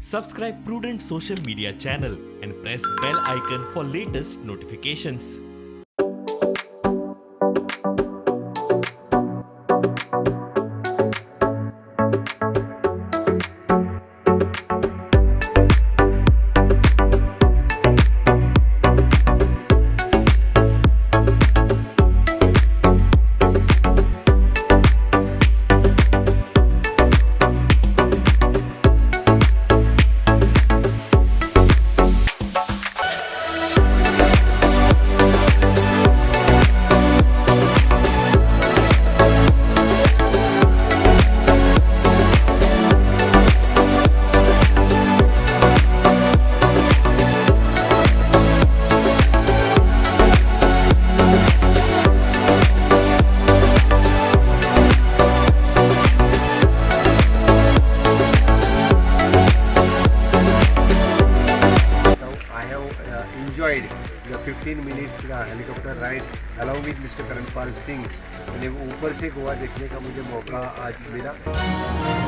Subscribe Prudent social media channel and press bell icon for latest notifications. Enjoyed the 15 minutes helicopter ride along with Mr. Karanpal Singh. ऊपर से गोवा देखने का मुझे मौका आज मिला।